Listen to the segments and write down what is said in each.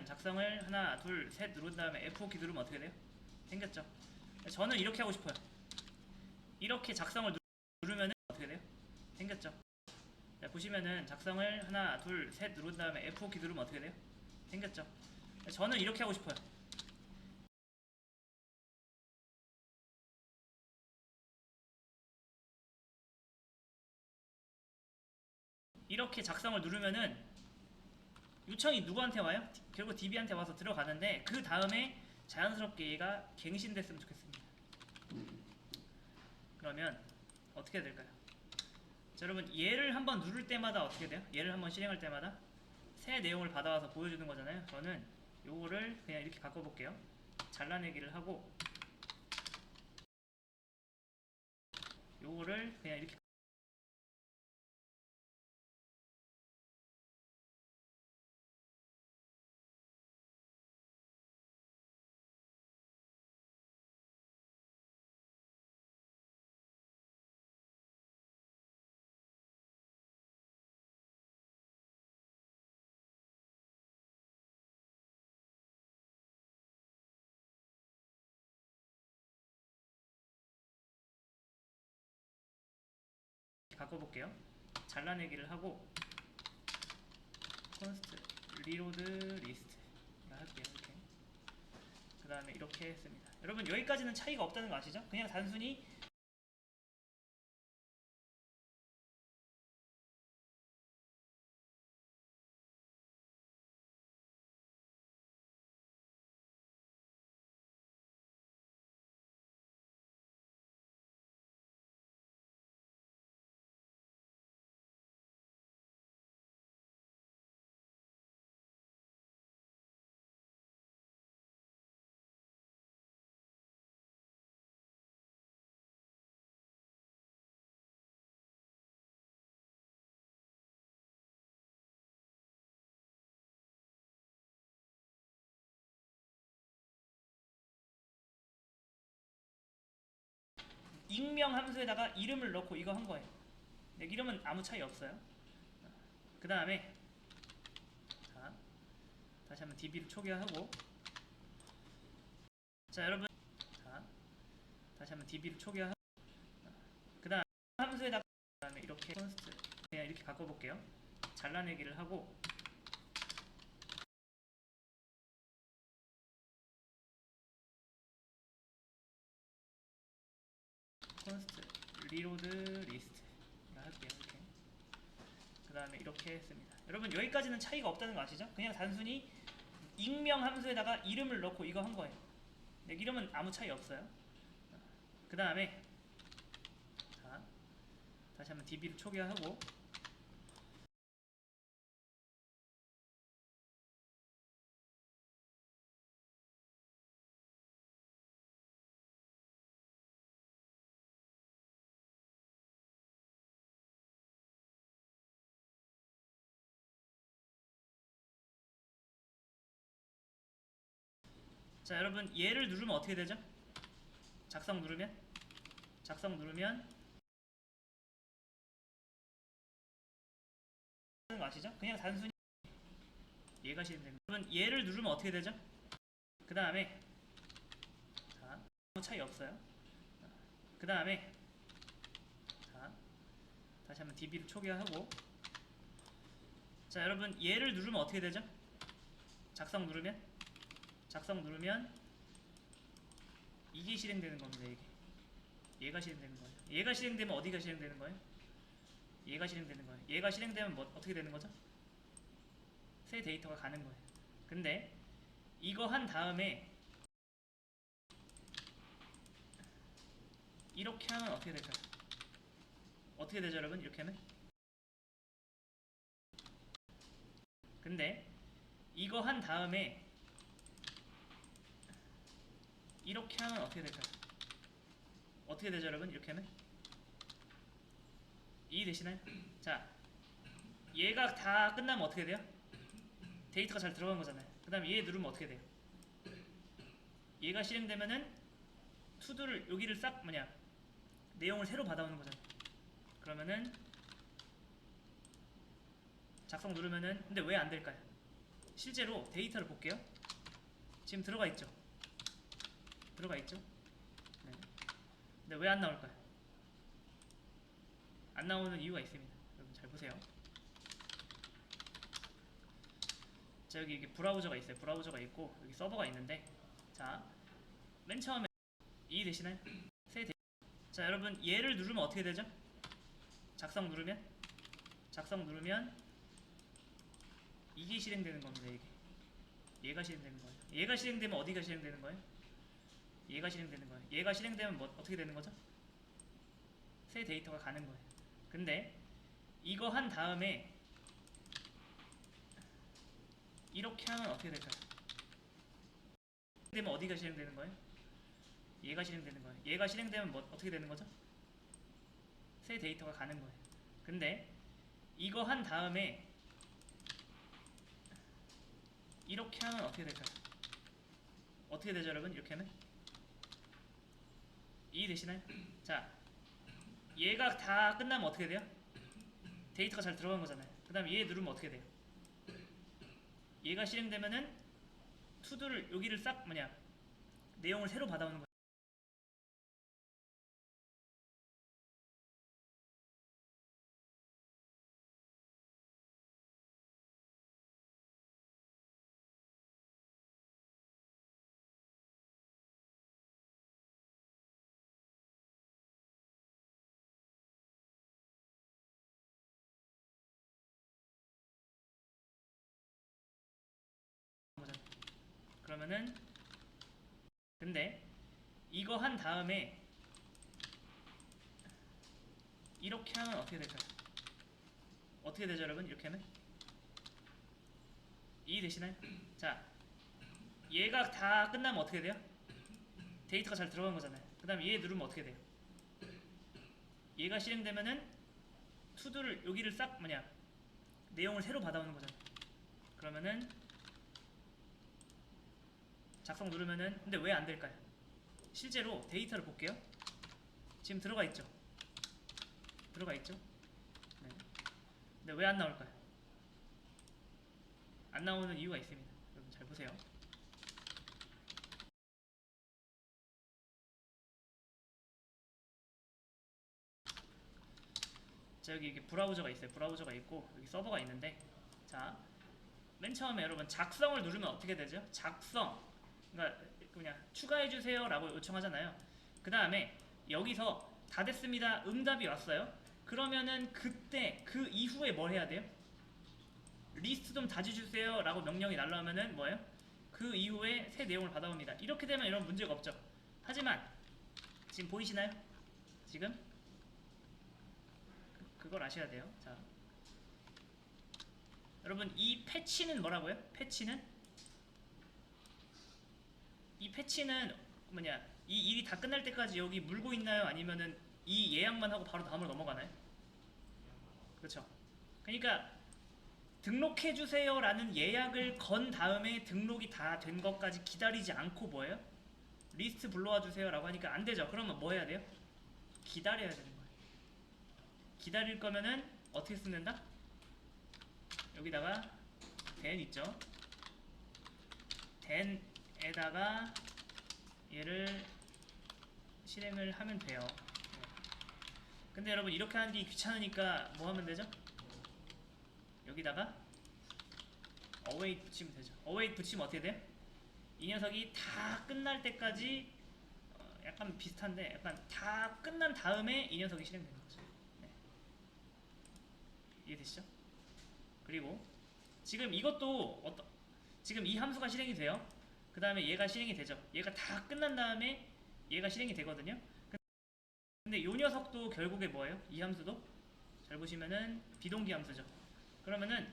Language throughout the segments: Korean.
작성을 하나 둘 셋 누른 다음에 F5키 누르면 어떻게 돼요? 생겼죠? 저는 이렇게 하고 싶어요. 이렇게 작성을 누르면 어떻게 돼요? 생겼죠? 자, 보시면은 작성을 하나 둘 셋 누른 다음에 F5키 누르면 어떻게 돼요? 생겼죠? 저는 이렇게 하고 싶어요. 이렇게 작성을 누르면은 요청이 누구한테 와요? 결국 DB한테 와서 들어가는데 그 다음에 자연스럽게 얘가 갱신됐으면 좋겠습니다. 그러면 어떻게 될까요? 자, 여러분 얘를 한번 누를 때마다 어떻게 돼요? 얘를 한번 실행할 때마다 새 내용을 받아와서 보여주는 거잖아요. 저는 요거를 그냥 이렇게 바꿔볼게요. 잘라내기를 하고 요거를 그냥 이렇게 바꿔볼게요. 잘라내기를 하고 컨스트 리로드 리스트 할게요. 이렇게. 그 다음에 이렇게 했습니다. 여러분 여기까지는 차이가 없다는 거 아시죠? 그냥 단순히 익명 함수에다가 이름을 넣고 이거 한 거예요. 네, 이름은 아무 차이 없어요. 그 다음에 다시 한번 DB를 초기화하고 자 여러분 다시 한번 DB를 초기화하고 그 다음 함수에다가 그 다음에 이렇게 컨스트 그냥 이렇게 바꿔볼게요. 잘라내기를 하고 컨스트 리로드 리스트 할게요. 이렇게. 그 다음에 이렇게 했습니다. 여러분 여기까지는 차이가 없다는 거 아시죠? 그냥 단순히 익명 함수에다가 이름을 넣고 이거 한 거예요. 네, 이름은 아무 차이 없어요. 그 다음에 다시 한번 DB를 초기화하고 자 여러분 얘를 누르면 어떻게 되죠? 작성 누르면 아시죠? 그냥 단순히 얘가 실행됩니다. 여러분 얘를 누르면 어떻게 되죠? 그 다음에 아무 차이 없어요. 그 다음에 다시 한번 DB를 초기화하고 자 여러분 얘를 누르면 어떻게 되죠? 작성 누르면 이게 실행되는 겁니다. 얘가 실행되는 거예요. 얘가 실행되면 어디가 실행되는 거예요? 얘가 실행되는 거예요. 얘가 실행되면 뭐 어떻게 되는 거죠? 새 데이터가 가는 거예요. 근데 이거 한 다음에 이렇게 하면 어떻게 될까요? 어떻게 되죠 여러분? 이렇게 하면 근데 이거 한 다음에 이렇게 하면 어떻게 될까요? 어떻게 되죠 여러분? 이렇게 하면 이해되시나요? 자 얘가 다 끝나면 어떻게 돼요? 데이터가 잘 들어간 거잖아요. 그 다음에 얘 누르면 어떻게 돼요? 얘가 실행되면은 투두를 여기를 싹 내용을 새로 받아오는 거잖아요. 그러면은 작성 누르면은 근데 왜 안 될까요? 실제로 데이터를 볼게요. 지금 들어가 있죠? 들어가 있죠? 네. 근데 왜 안 나올까요? 안 나오는 이유가 있습니다. 여러분 잘 보세요. 자, 여기 이게 브라우저가 있어요. 브라우저가 있고 여기 서버가 있는데, 자, 맨 처음에 이해되시나요? 자, 여러분 얘를 누르면 어떻게 되죠? 작성 누르면 이게 실행되는 겁니다. 얘가 실행되는 거예요. 얘가 실행되면 어디가 실행되는 거예요? 얘가 실행되는 거예요. 얘가 실행되면 뭐 어떻게 되는 거죠? 새 데이터가 가는 거예요. 근데 이거 한 다음에 이렇게 하면 어떻게 될까요? 되면 어디가 실행되는 거예요? 얘가 실행되는 거예요. 얘가 실행되면 뭐 어떻게 되는 거죠? 새 데이터가 가는 거예요. 근데 이거 한 다음에 이렇게 하면 어떻게 될까요? 어떻게 되죠, 여러분? 이렇게 하면 이해되시나요? 자, 얘가 다 끝나면 어떻게 돼요? 데이터가 잘 들어간 거잖아요. 그 다음에 얘 누르면 어떻게 돼요? 얘가 실행되면은 투두를 여기를 싹 내용을 새로 받아오는 거예요. 그러면은 근데 이거 한 다음에 이렇게 하면 어떻게 될까요? 어떻게 되죠, 여러분? 이렇게 하면 이해되시나요? 자, 얘가 다 끝나면 어떻게 돼요? 데이터가 잘 들어간 거잖아요. 그 다음에 얘 누르면 어떻게 돼요? 얘가 실행되면은 투두를 여기를 싹 내용을 새로 받아오는 거잖아요. 그러면은 작성 누르면은 근데 왜 안 될까요? 실제로 데이터를 볼게요. 지금 들어가 있죠? 들어가 있죠? 네. 근데 왜 안 나올까요? 안 나오는 이유가 있습니다. 여러분 잘 보세요. 자, 여기 이게 브라우저가 있어요. 브라우저가 있고 여기 서버가 있는데, 자, 맨 처음에 여러분 작성을 누르면 어떻게 되죠? 작성, 그러니까 그냥 추가해주세요 라고 요청하잖아요. 그 다음에 여기서 다 됐습니다, 응답이 왔어요. 그러면은 그때 그 이후에 뭘 해야 돼요? 리스트 좀 다져주세요 라고 명령이 날라오면은 뭐예요? 그 이후에 새 내용을 받아옵니다. 이렇게 되면 이런 문제가 없죠. 하지만 지금 보이시나요? 지금 그걸 아셔야 돼요. 자, 여러분 이 패치는 뭐라고요? 이 패치는 이 일이 다 끝날 때까지 여기 물고 있나요? 아니면은 이 예약만 하고 바로 다음으로 넘어가나요? 그렇죠. 그러니까 등록해주세요 라는 예약을 건 다음에 등록이 다 된 것까지 기다리지 않고 뭐예요? 리스트 불러와 주세요 라고 하니까 안 되죠. 그러면 뭐 해야 돼요? 기다려야 되는 거예요. 기다릴 거면은 어떻게 쓰는다? 여기다가 den 있죠. den에다가 얘를 실행을 하면 돼요. 근데 여러분 이렇게 하는 게 귀찮으니까 뭐 하면 되죠? 여기다가 await 붙이면 되죠. await 붙이면 어떻게 돼요? 이 녀석이 다 끝날 때까지 약간 비슷한데 약간 다 끝난 다음에 이 녀석이 실행되는 거죠. 네. 이해되시죠? 그리고 지금 이것도 지금 이 함수가 실행이 돼요. 그 다음에 얘가 실행이 되죠. 얘가 다 끝난 다음에 얘가 실행이 되거든요. 근데 이 녀석도 결국에 뭐예요? 이 함수도 잘 보시면은 비동기 함수죠. 그러면은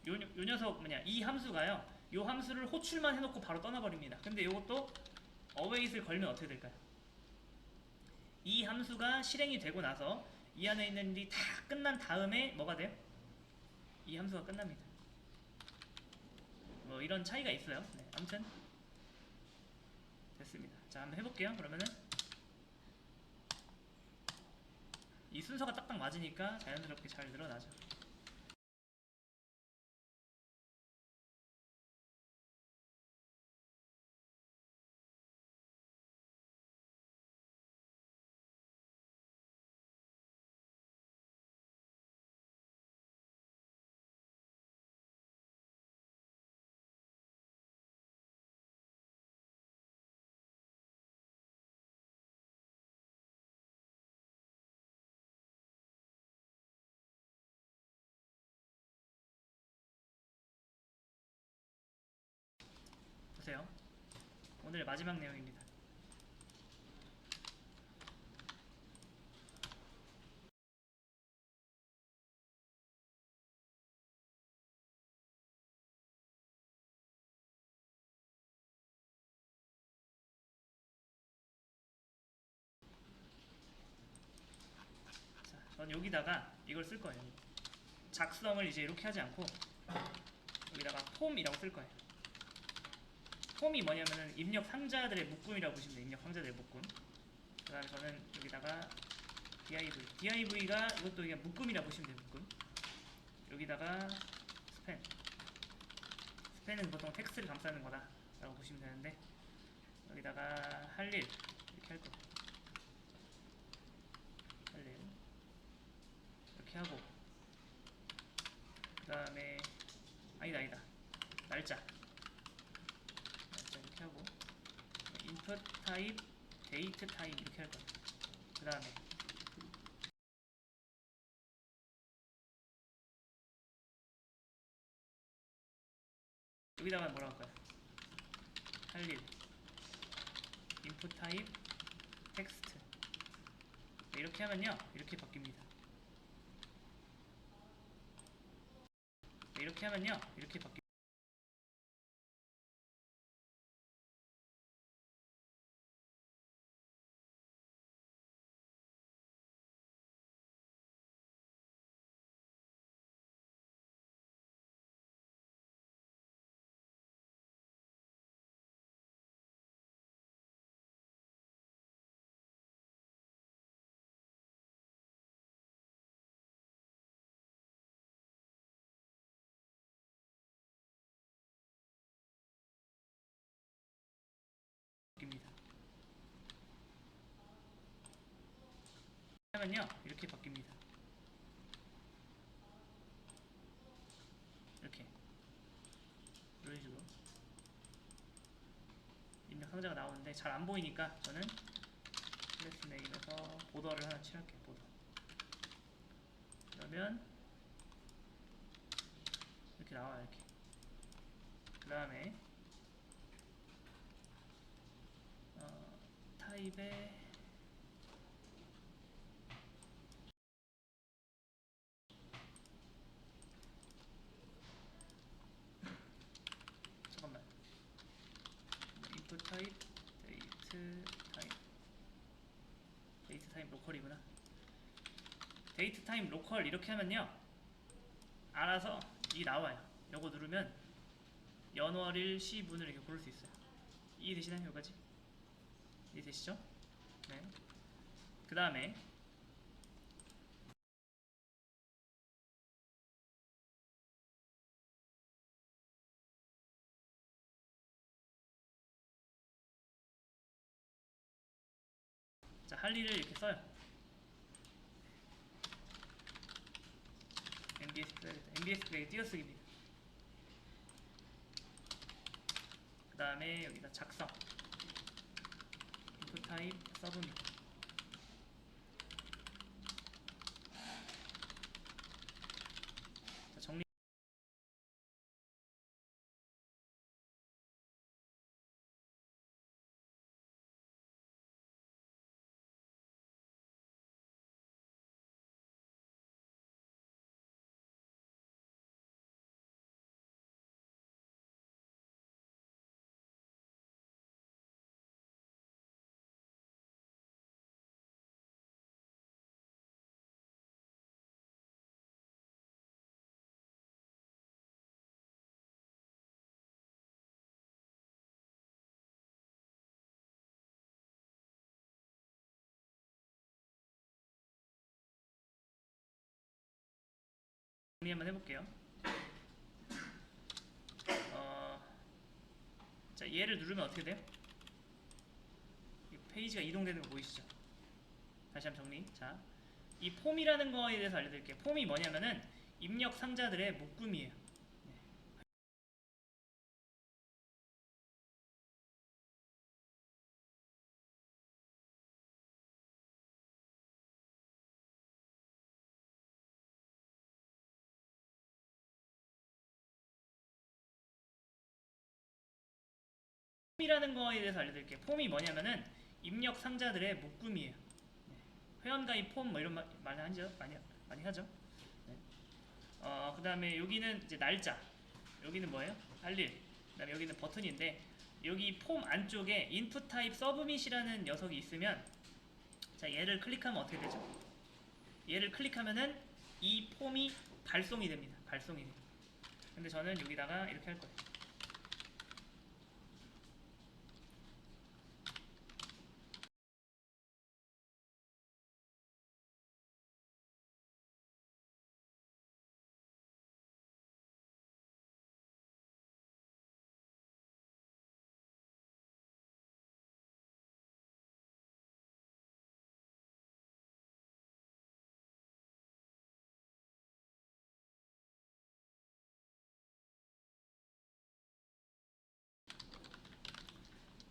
요 녀석 이 함수가요, 요 함수를 호출만 해놓고 바로 떠나버립니다. 근데 요것도 await을 걸면 어떻게 될까요? 이 함수가 실행이 되고 나서 이 안에 있는 일이 다 끝난 다음에 뭐가 돼요? 이 함수가 끝납니다. 뭐 이런 차이가 있어요. 네, 아무튼 됐습니다. 자, 한번 해볼게요. 그러면은 이 순서가 딱딱 맞으니까 자연스럽게 잘 늘어나죠. 보세요. 오늘 마지막 내용입니다. 자, 전 여기다가 이걸 쓸 거예요. 작성을 이제 이렇게 하지 않고 여기다가 폼이라고 쓸 거예요. 폼이 뭐냐면은 입력 상자들의 묶음이라고 보시면 돼요. 입력 상자들의 묶음. 그 다음에 저는 여기다가 div가 이것도 그냥 묶음이라고 보시면 돼요. 묶음. 여기다가 스팬은 보통 텍스트를 감싸는 거다 라고 보시면 되는데, 여기다가 할 일 이렇게 할 거예요. 할 일 이렇게 하고, 그 다음에 아니다 날짜 이렇게 하고, input 타입 date 타입 이렇게 할 거예요. 그 다음에 여기다가 뭐라고 할까요? 할 일 input 타입 텍스트. 이렇게 하면요 이렇게 바뀝니다. 이렇게 하면요 이렇게 바뀝니다. 하면요 이렇게 바뀝니다. 이렇게 이런 식으로 입력 상자가 나오는데 잘 안 보이니까 저는 클래스 네임에서 보더를 하나 칠할게요. 보더. 그러면 이렇게 나와요. 이렇게. 그 다음에 타입에 잠깐만, input 타입 데이트 타입 로컬이구나. 데이트 타입 로컬 이렇게 하면요 알아서 이 나와요. 요거 누르면 연월일 시분을 이렇게 고를 수 있어요. 이해되시나요? 여기까지? 이해되시죠? 네. 그 다음에 자, 할 일을 이렇게 써요. MBS 플레이 띄어쓰기입니다. 그 다음에 여기다 작성 input 타입 서브밋. 자, 정리. 정리 한번 해볼게요. 자, 얘를 누르면 어떻게 돼요? 이 페이지가 이동되는 거 보이시죠? 다시 한번 정리. 자, 이 폼이라는 거에 대해서 알려드릴게요. 폼이 뭐냐면은 입력 상자들의 묶음이에요. 폼이라는 거에 대해서 알려드릴게요. 폼이 뭐냐면은 입력 상자들의 묶음이에요. 네. 회원가입 폼 뭐 이런 말 하죠? 많이 하죠. 네. 그 다음에 여기는 이제 날짜, 여기는 뭐예요? 할일. 그 다음에 여기는 버튼인데, 여기 폼 안쪽에 input type submit이라는 녀석이 있으면, 자, 얘를 클릭하면 어떻게 되죠? 얘를 클릭하면은 이 폼이 발송이 됩니다. 발송이 돼요. 근데 저는 여기다가 이렇게 할 거예요.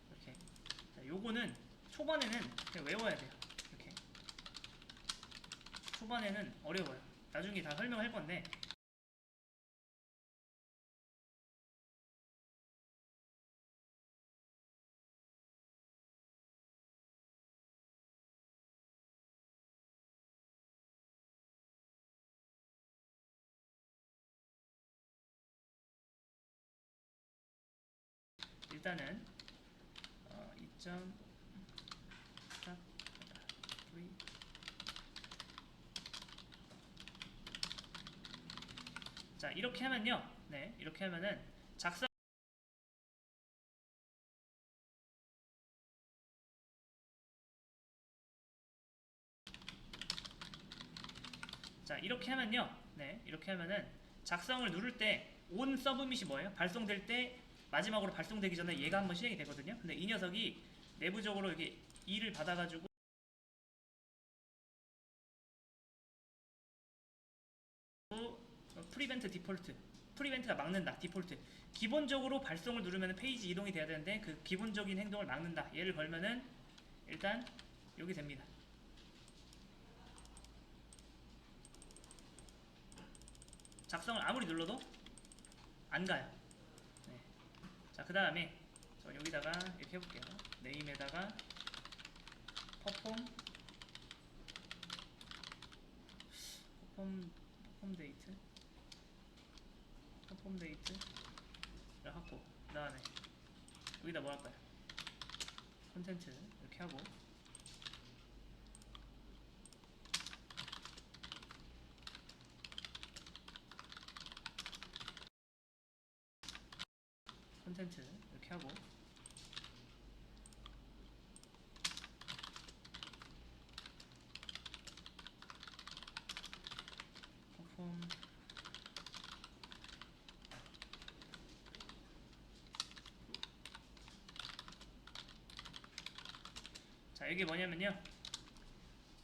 이렇게. 자, 요거는 초반에는 그냥 외워야 돼요. 이렇게. 초반에는 어려워요. 나중에 다 설명할 건데, 일단은 2.4 자, 이렇게 하면요. 네, 이렇게 하면은 작성. 자, 이렇게 하면요. 네, 이렇게 하면은 작성을 누를 때 on 서브밋이 뭐예요? 발송될 때 마지막으로 발송되기 전에 얘가 한번 실행이 되거든요. 근데 이 녀석이 내부적으로 이렇게 2를 받아가지고 프리벤트 디폴트, 프리벤트가 막는다. 디폴트. 기본적으로 발송을 누르면 페이지 이동이 돼야 되는데 그 기본적인 행동을 막는다. 얘를 걸면은 일단 여기 됩니다. 작성을 아무리 눌러도 안 가요. 네. 자, 그 다음에 저 여기다가 이렇게 해볼게요. 네임에다가 퍼폼 데이트 퍼폼 데이트를 하고, 그 다음에 여기다 뭐 할까요? 콘텐츠 이렇게 하고, 콘텐츠 이렇게 하고, 퍼폼 자, 이게 뭐냐면요,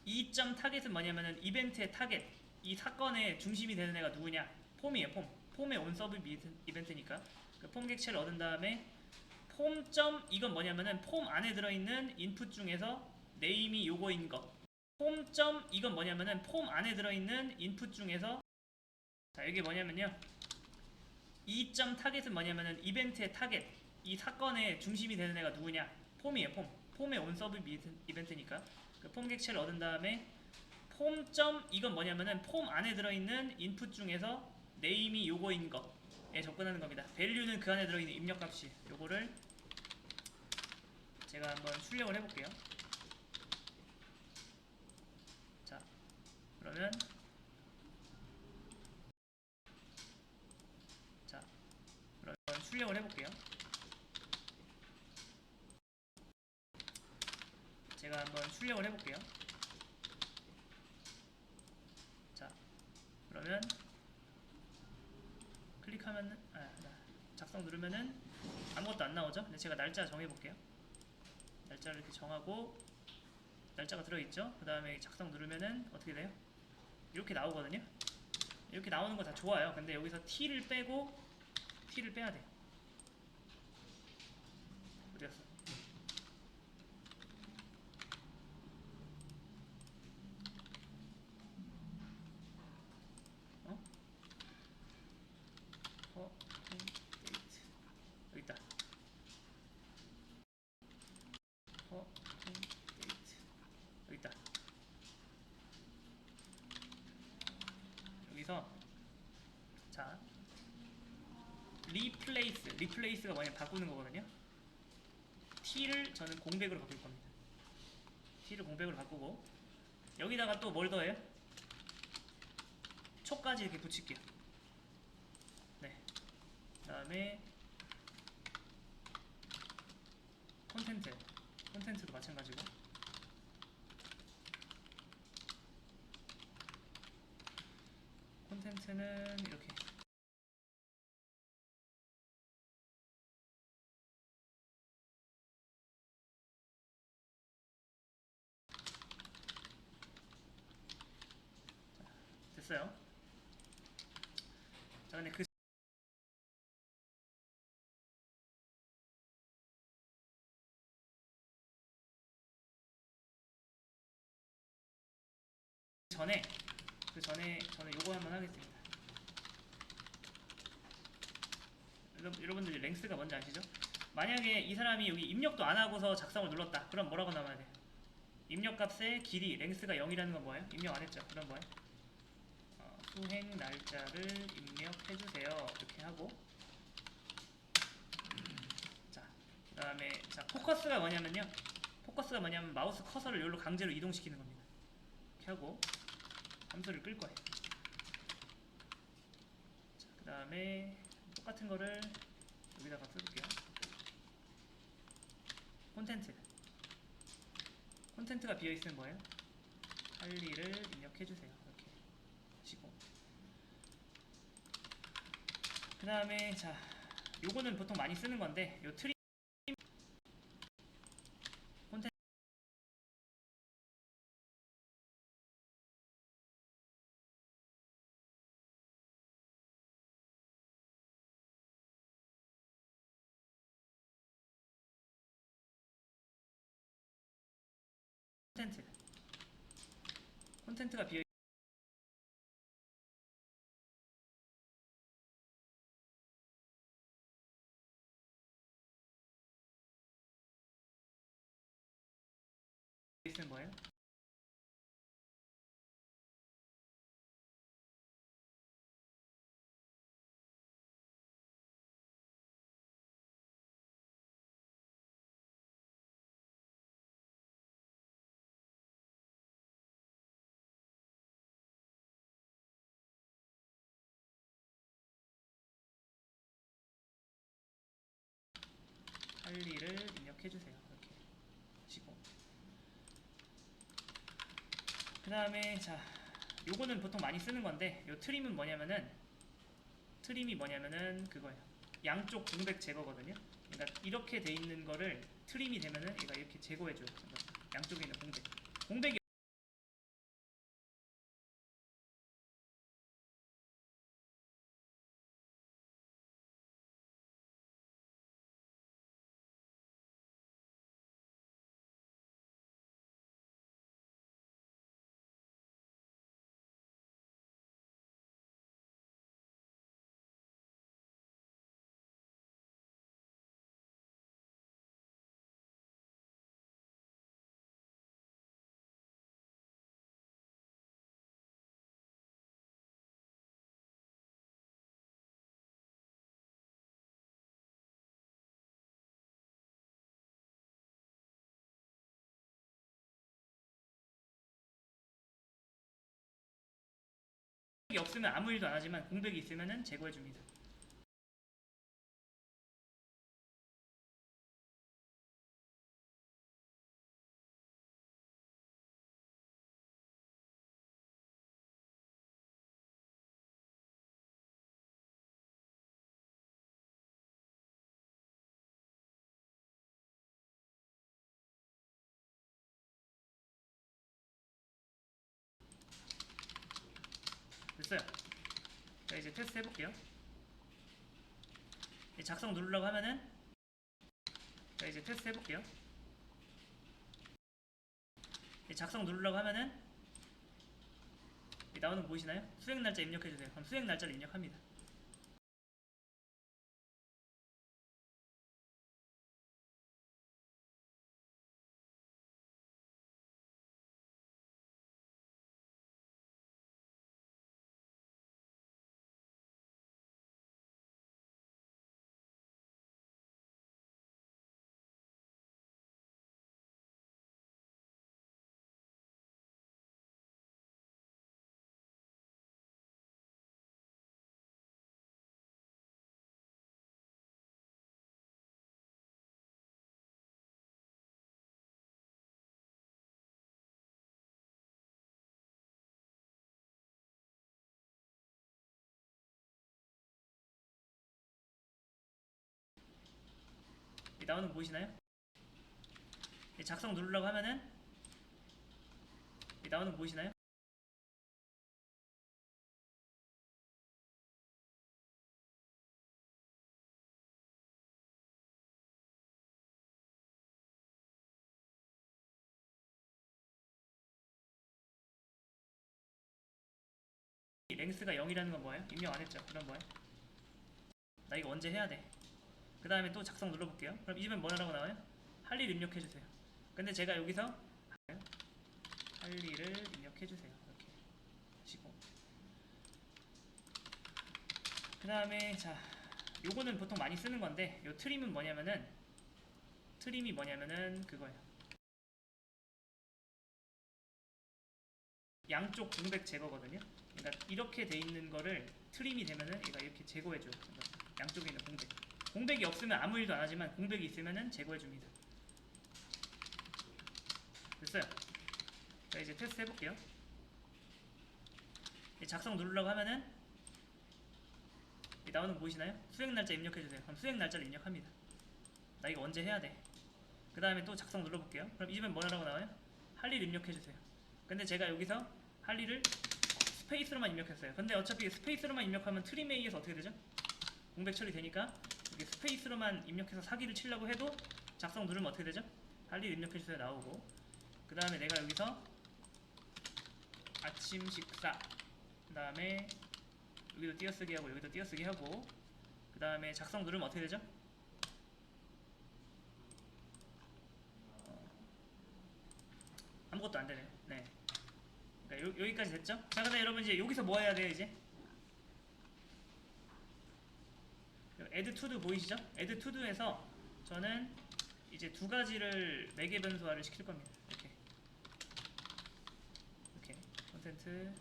2점 타겟은 뭐냐면은 이벤트의 타겟, 이 사건의 중심이 되는 애가 누구냐? 폼이에요. 폼의 온서브 이벤트니까 그 폼 객체를 얻은 다음에 폼. 이건 뭐냐면은 폼 안에 들어있는 인풋 중에서 네임이 요거인 것. 폼. 이건 뭐냐면은 폼 안에 들어있는 인풋 중에서, 자, 이게 뭐냐면요, 2점 타겟은 뭐냐면은 이벤트의 타겟, 이 사건의 중심이 되는 애가 누구냐? 폼이에요. 폼의 온서브 이벤트니까 그 폼 객체를 얻은 다음에 폼. 이건 뭐냐면은 폼 안에 들어있는 인풋 중에서 네임이 요거인 것에 접근하는 겁니다. 밸류는 그 안에 들어있는 입력값이, 요거를 제가 한번 출력을 해볼게요. 자, 그러면 출력을 해볼게요. 제가 한번 출력을 해볼게요. 자, 그러면 클릭하면 작성 누르면은 아무것도 안 나오죠? 근데 제가 날짜 정해볼게요. 날짜를 이렇게 정하고 날짜가 들어있죠? 그 다음에 작성 누르면은 어떻게 돼요? 이렇게 나오거든요? 이렇게 나오는 거 다 좋아요. 근데 여기서 T를 빼고 T를 빼야 돼요. 어디 갔어? 데이트. 여기 있다. 리플레이스가 뭐냐면 바꾸는 거거든요. t를 저는 공백으로 바꿀 겁니다. t를 공백으로 바꾸고 여기다가 또 뭘 더해요? 초까지 이렇게 붙일게요. 네. 그 다음에 콘텐츠도 마찬가지고 콘텐츠는 이렇게 됐어요. 자, 근데 그 전에 저는 요거 한번 하겠습니다. 여러분들 랭스가 뭔지 아시죠? 만약에 이 사람이 여기 입력도 안 하고서 작성을 눌렀다. 그럼 뭐라고 남아야 돼요? 입력값의 길이 랭스가 0이라는 건 뭐예요? 입력 안 했죠? 그럼 뭐예요? 수행 날짜를 입력해주세요. 이렇게 하고 자, 그 다음에 포커스가 뭐냐면 마우스 커서를 여기로 강제로 이동시키는 겁니다. 이렇게 하고 함수를 끌 거예요. 그 다음에 똑같은 거를 여기다가 써줄게요. 콘텐츠가 비어있으면 뭐예요? 할 일을 입력해주세요. 이렇게 치고 그 다음에 자, 요거는 보통 많이 쓰는 건데 요 트림 콘텐츠가 비어 있으면 뭐예요? 할 일을 입력해주세요. 이렇게 치고 그 다음에 자, 요거는 보통 많이 쓰는 건데 요 트림이 뭐냐면은 그거예요. 양쪽 공백 제거거든요. 그러니까 이렇게 돼 있는 거를 트림이 되면은 얘가 이렇게 제거해줘요. 양쪽에 있는 공백이 없으면 아무 일도 안 하지만 공백이 있으면은 제거해줍니다. 됐어요. 자, 이제 테스트 해볼게요. 작성 누르려고 하면은 자, 이제 테스트 해볼게요. 작성 누르려고 하면은 나오는 거 보이시나요? 수행 날짜 입력해주세요. 그럼 수행 날짜를 입력합니다. 나오는 거 보이시나요? 작성 누르려고 하면은 나오는 거 보이시나요? 랭스가 0이라는 건 뭐예요? 입력 안 했죠? 그럼 뭐예요? 나 이거 언제 해야 돼? 그 다음에 또 작성 눌러볼게요. 그럼 이 집엔 뭐라고 나와요? 할 일 입력해주세요. 근데 제가 여기서 할 일을 입력해주세요. 이렇게 하시고 그 다음에 자 요거는 보통 많이 쓰는 건데 요 트림은 뭐냐면은 트림이 뭐냐면은 그거예요. 양쪽 공백 제거거든요. 그러니까 이렇게 돼 있는 거를 트림이 되면은 얘가 이렇게 제거해줘요. 양쪽에 있는 공백. 공백이 없으면 아무 일도 안 하지만 공백이 있으면은 제거해줍니다. 됐어요. 자 이제 테스트 해볼게요. 작성 누르려고 하면은 나오는 거 보이시나요? 수행 날짜 입력해주세요. 그럼 수행 날짜를 입력합니다. 나 이거 언제 해야 돼? 그 다음에 또 작성 눌러볼게요. 그럼 이 집엔 뭐라고 나와요? 할 일 입력해주세요. 근데 제가 여기서 할 일을 스페이스로만 입력했어요. 근데 어차피 스페이스로만 입력하면 트림 A에서 어떻게 되죠? 공백 처리되니까 이게 스페이스로만 입력해서 사기를 치려고 해도 작성 누르면 어떻게 되죠? 할 일 입력해주세요 나오고 그 다음에 내가 여기서 아침 식사 그 다음에 여기도 띄어쓰기 하고 여기도 띄어쓰기 하고 그 다음에 작성 누르면 어떻게 되죠? 아무것도 안 되네요. 네. 그러니까 여기까지 됐죠? 자, 근데 여러분 이제 여기서 뭐 해야 돼요, 이제? add to do 보이시죠? add to do에서 저는 이제 두 가지를 매개 변수화를 시킬 겁니다. 이렇게 컨텐트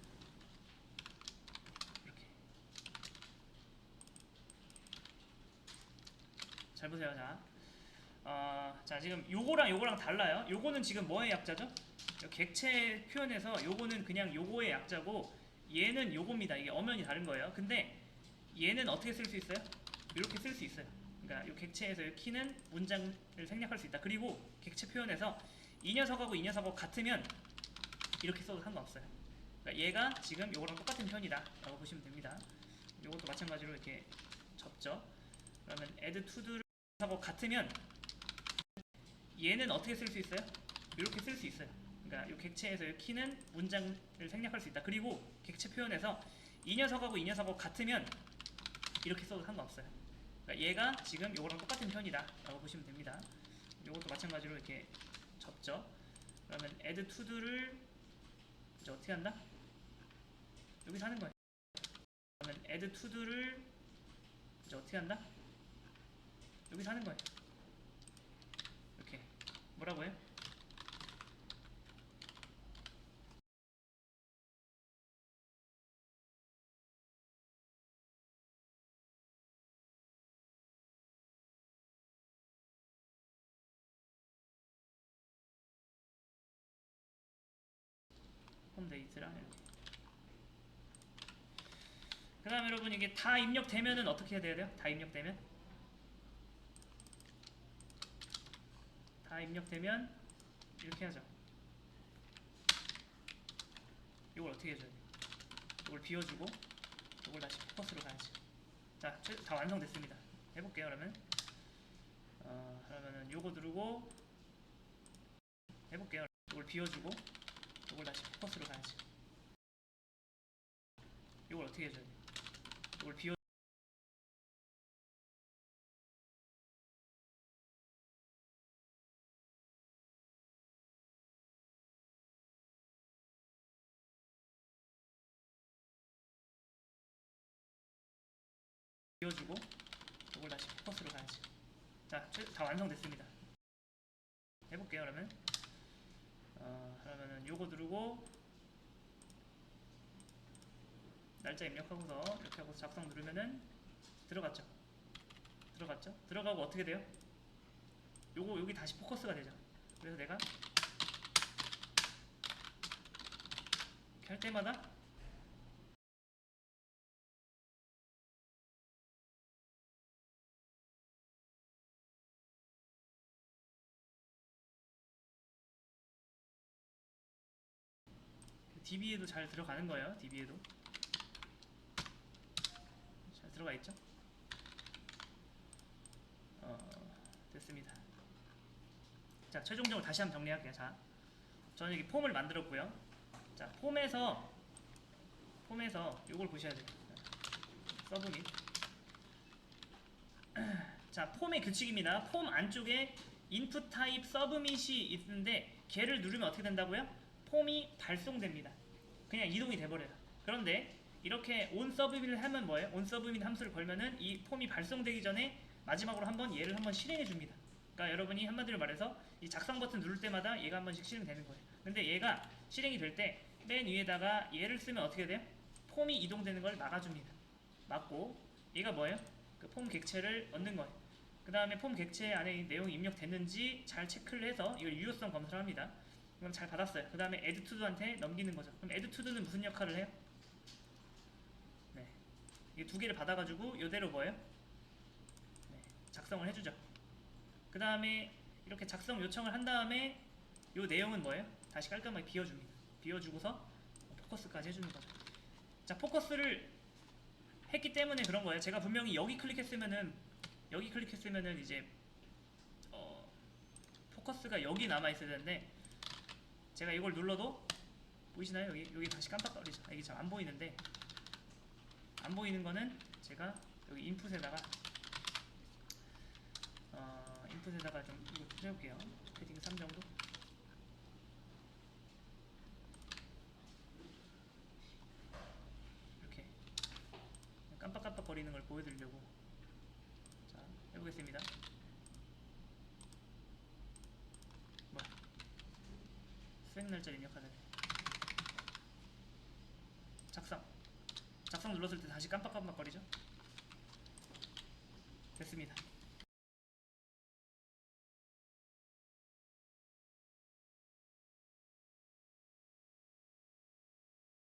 이렇게 잘 보세요. 자 지금 요거랑 달라요. 요거는 지금 뭐의 약자죠? 객체 표현에서 요거는 그냥 요거의 약자고 얘는 요겁니다. 이게 엄연히 다른 거예요. 근데 얘는 어떻게 쓸 수 있어요? 이렇게 쓸 수 있어요. 그러니까 요 객체에서 이 키는 문장을 생략할 수 있다. 그리고 객체 표현에서 이 녀석하고 이 녀석하고 같으면 이렇게 써도 상관없어요. 그러니까 얘가 지금 요거랑 똑같은 편이다 라고 보시면 됩니다. 요것도 마찬가지로 이렇게 접죠. 그러면 add to do를 하고 같으면 얘는 어떻게 쓸 수 있어요? 이렇게 쓸 수 있어요. 그러니까 이 객체에서 이 키는 문장을 생략할 수 있다. 그리고 객체 표현에서 이 녀석하고 이 녀석하고 같으면 이렇게 써도 상관없어요. 그러니까 얘가 지금 이거랑 똑같은 편이다 라고 보시면 됩니다. 이것도 마찬가지로 이렇게 접죠. 그러면 add to do를 이제 어떻게 한다? 여기서 하는 거예요. 그러면 add to do를 이제 어떻게 한다? 여기서 하는 거예요. 이렇게 뭐라고요? 홈데이트랑 이렇게. 그 다음에 여러분 이게 다 입력되면은 어떻게 해야 돼요? 다 입력되면 이렇게 하죠. 이걸 어떻게 해줘야 돼? 이걸 비워주고 이걸 다시 포커스로 가야지. 자, 다 완성됐습니다. 해볼게요. 그러면은 요거 누르고 해볼게요. 이걸 비워주고 이걸 다시 포커스로 가야지. 이걸 어떻게 해줘야 돼? 이걸 비워주고 이걸 다시 포커스로 가야지. 자, 다 완성됐습니다. 해볼게요. 그러면은 요거 누르고 날짜 입력하고서 이렇게 하고 작성 누르면은 들어갔죠. 들어가고 어떻게 돼요? 요거 여기 다시 포커스가 되죠. 그래서 내가 이렇게 할 때마다 DB에도 잘 들어가는 거예요. DB에도 잘 들어가 있죠. 됐습니다. 자, 최종적으로 다시 한번 정리할게요. 자, 저는 여기 폼을 만들었고요. 자, 폼에서 요걸 보셔야 돼요. 서브밋. 자, 폼의 규칙입니다. 폼 안쪽에 인풋 타입 서브밋이 있는데 걔를 누르면 어떻게 된다고요? 폼이 발송됩니다. 그냥 이동이 돼버려요. 그런데 이렇게 on 서브밋을 하면 뭐예요? on 서브밋 함수를 걸면은 이 폼이 발송되기 전에 마지막으로 한번 얘를 한번 실행해 줍니다. 그러니까 여러분이 한마디로 말해서 이 작성 버튼 누를 때마다 얘가 한 번씩 실행되는 거예요. 근데 얘가 실행이 될 때 맨 위에다가 얘를 쓰면 어떻게 돼요? 폼이 이동되는 걸 막아줍니다. 막고 얘가 뭐예요? 그 폼 객체를 얻는 거예요. 그 다음에 폼 객체 안에 내용이 입력됐는지 잘 체크를 해서 이걸 유효성 검사를 합니다. 그럼 잘 받았어요. 그 다음에 add to도한테 넘기는 거죠. 그럼 add to도는 무슨 역할을 해요? 네, 이 두 개를 받아가지고 이대로 뭐예요? 네, 작성을 해주죠. 그 다음에 이렇게 작성 요청을 한 다음에 이 내용은 뭐예요? 다시 깔끔하게 비워줍니다. 비워주고서 포커스까지 해주는 거죠. 자, 포커스를 했기 때문에 그런 거예요. 제가 분명히 여기 클릭했으면은 이제 포커스가 여기 남아 있어야 되는데 제가 이걸 눌러도 보이시나요? 여기 다시 깜빡거리죠. 이게 잘 안 보이는데 안 보이는 거는 제가 여기 인풋에다가 좀 이거 좀 해볼게요. 패딩 3 정도. 이렇게 깜빡깜빡거리는 걸 보여드리려고. 자, 해보겠습니다. 수행 날짜 입력하는 작성 눌렀을 때 다시 깜빡깜빡거리죠. 됐습니다.